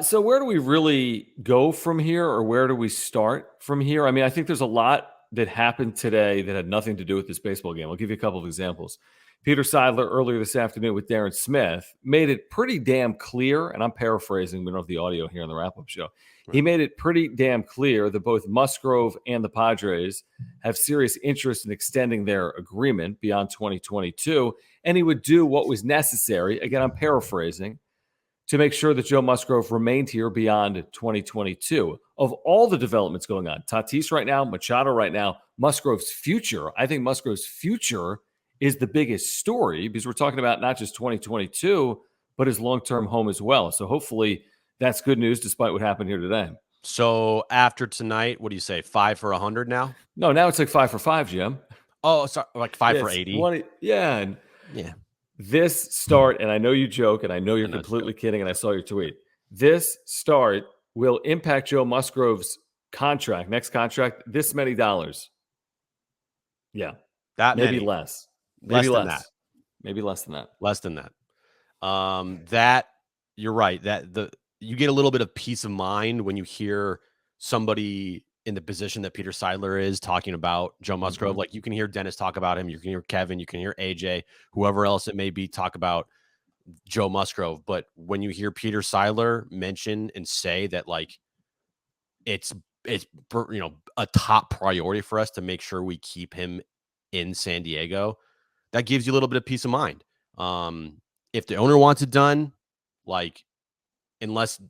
So where do we really go from here, or where do we start from here? I mean, I think there's a lot that happened today that had nothing to do with this baseball game. I'll give you a couple of examples. Peter Seidler earlier this afternoon with Darren Smith made it pretty damn clear, and I'm paraphrasing, we don't have the audio here on the wrap-up show. He made it pretty damn clear that both Musgrove and the Padres have serious interest in extending their agreement beyond 2022, and he would do what was necessary, again, I'm paraphrasing, to make sure that Joe Musgrove remained here beyond 2022. Of all the developments going on, Tatis right now, Machado right now, Musgrove's future, I think Musgrove's future is the biggest story because we're talking about not just 2022, but his long-term home as well. So hopefully that's good news despite what happened here today. So after tonight, what do you say? 5 for 100 now? No, now it's like 5 for 5, Jim. Oh, sorry, like 5 for 80? Yeah. And yeah. This start, and I know you joke, and I know you're completely kidding, and I saw your tweet. This start will impact Joe Musgrove's contract, next contract, this many dollars. Yeah. That maybe many. less. Maybe less less. than that. Maybe less than that. Less than that. That you're right. You get a little bit of peace of mind when you hear somebody in the position that Peter Seidler is talking about Joe Musgrove. Like you can hear Dennis talk about him. You can hear Kevin. You can hear AJ, whoever else it may be, talk about Joe Musgrove. But when you hear Peter Seidler mention and say that, like, it's a top priority for us to make sure we keep him in San Diego, that gives you a little bit of peace of mind. If the owner wants it done, like, unless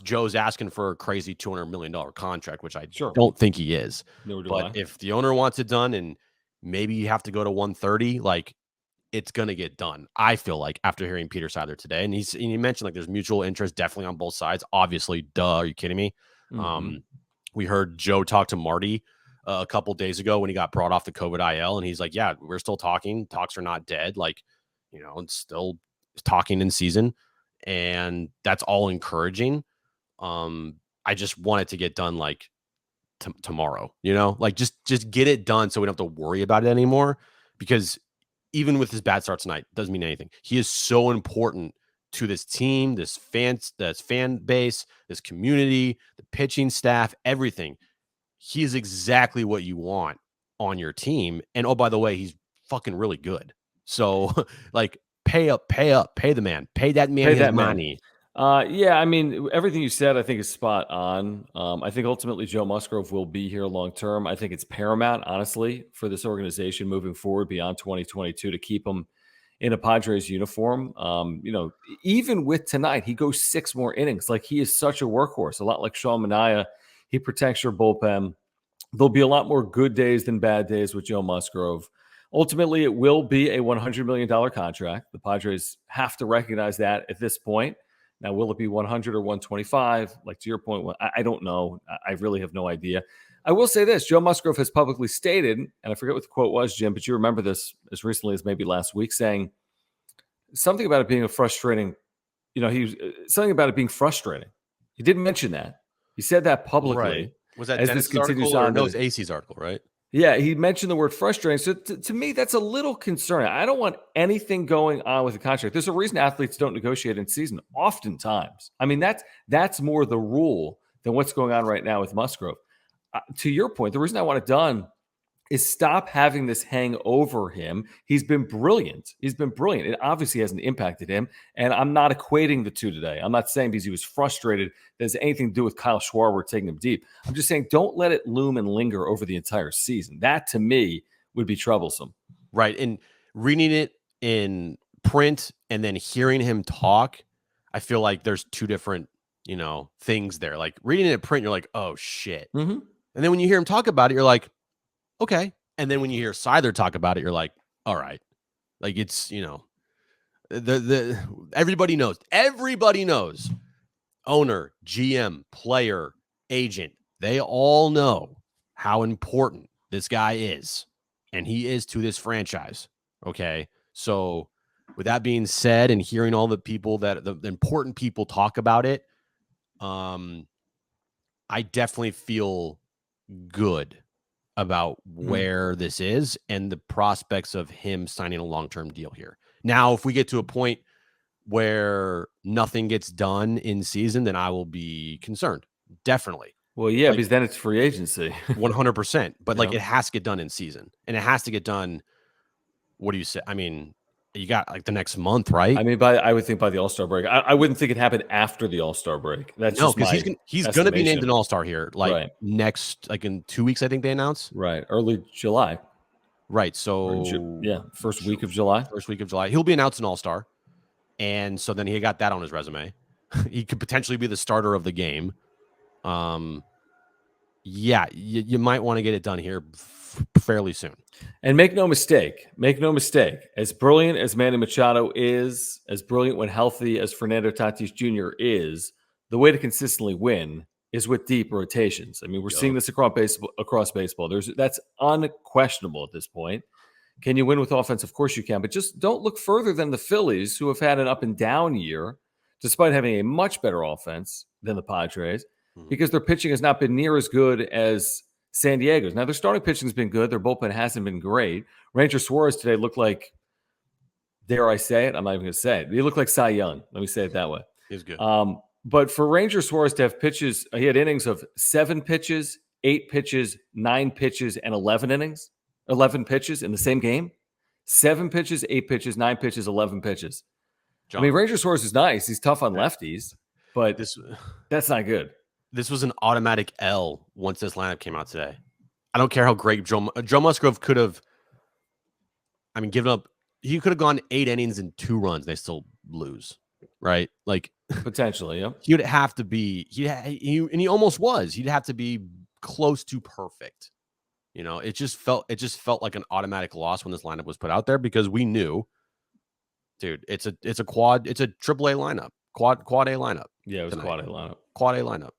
Joe's asking for a crazy $200 million contract, which I don't think he is. But if the owner wants it done and maybe you have to go to 130, like, it's going to get done. I feel like after hearing Peter Seidler today, and he mentioned like there's mutual interest definitely on both sides. Obviously, duh. Are you kidding me? We heard Joe talk to Marty a couple days ago when he got brought off the COVID IL, and he's like, yeah, we're still talking. Talks are not dead. Like, it's still talking in season. And that's all encouraging. I just want it to get done like tomorrow, like just get it done so we don't have to worry about it anymore. Because even with his bad start tonight, doesn't mean anything. He is so important to this team, this fan base, this community, the pitching staff, everything. He is exactly what you want on your team. And oh, by the way, he's fucking really good. So like, pay the man, pay that man his money. Yeah, I mean, everything you said, I think is spot on. I think ultimately Joe Musgrove will be here long term. I think it's paramount, honestly, for this organization moving forward beyond 2022 to keep him in a Padres uniform. Even with tonight, he goes 6 more innings. Like, he is such a workhorse, a lot like Sean Manaea. He protects your bullpen. There'll be a lot more good days than bad days with Joe Musgrove. Ultimately, it will be a $100 million contract. The Padres have to recognize that at this point. Now, will it be 100 or 125? Like, to your point, I don't know. I really have no idea. I will say this. Joe Musgrove has publicly stated, and I forget what the quote was, Jim, but you remember this as recently as maybe last week, saying something about it being something about it being frustrating. He didn't mention that. He said that publicly. Right. Was that Dennis' article? Or no, it was AC's article, right? Yeah, he mentioned the word frustrating. So to me, that's a little concerning. I don't want anything going on with the contract. There's a reason athletes don't negotiate in season oftentimes. I mean, that's more the rule than what's going on right now with Musgrove. To your point, the reason I want it done is stop having this hang over him. He's been brilliant. It obviously hasn't impacted him. And I'm not equating the two today. I'm not saying because he was frustrated that has anything to do with Kyle Schwarber taking him deep. I'm just saying don't let it loom and linger over the entire season. That, to me, would be troublesome. Right. And reading it in print and then hearing him talk, I feel like there's two different, things there. Like, reading it in print, you're like, oh, shit. Mm-hmm. And then when you hear him talk about it, you're like, okay. And then when you hear Seidler talk about it, you're like, all right. Like, it's, everybody knows. Owner, GM, player, agent, they all know how important this guy is. And he is to this franchise. Okay. So with that being said, and hearing all the people the important people talk about it, I definitely feel good about where this is and the prospects of him signing a long-term deal here. Now, if we get to a point where nothing gets done in season, then I will be concerned. Definitely. Well, yeah, Like, because then it's free agency. 100%. But like, Yeah. it has to get done in season, and it has to get done. What do you say? I mean, you got like the next month, right? I mean, I would think by the All-Star break. I wouldn't think it happened after the All-Star break. That's No, just because my he's gonna be named estimation. an All-Star here, like Right. next, like in 2 weeks, I think they announce. Right. Early July. Right. Or So yeah, first week of July. First week of July, he'll be announced an All-Star, and so then he got that on his resume. He could potentially be the starter of the game. Yeah, you might want to get it done here fairly soon. And make no mistake, as brilliant as Manny Machado is, as brilliant when healthy as Fernando Tatis Jr. is, the way to consistently win is with deep rotations. I mean, we're seeing this across baseball. That's unquestionable at this point. Can you win with offense? Of course you can, but just don't look further than the Phillies, who have had an up and down year, despite having a much better offense than the Padres, because their pitching has not been near as good as San Diego's. Now, their starting pitching has been good. Their bullpen hasn't been great. Ranger Suarez today looked like, dare I say it? I'm not even going to say it. He looked like Cy Young. Let me say it that way. He's good. But for Ranger Suarez to have pitches, he had innings of 7 pitches, 8 pitches, 9 pitches, and 11 pitches in the same game. 7 pitches, 8 pitches, 9 pitches, 11 pitches. John, I mean, Ranger Suarez is nice. He's tough on lefties, but that's not good. This was an automatic L once this lineup came out today. I don't care how great Joe Musgrove could have. I mean, given up, he could have gone 8 innings and 2 runs. They still lose, right? Like potentially, yeah. He would have to be. He almost was. He'd have to be close to perfect. You know, it just felt like an automatic loss when this lineup was put out there, because we knew, dude, it's a triple A lineup, quad A lineup. Yeah, it was tonight. quad A lineup. Quad A lineup.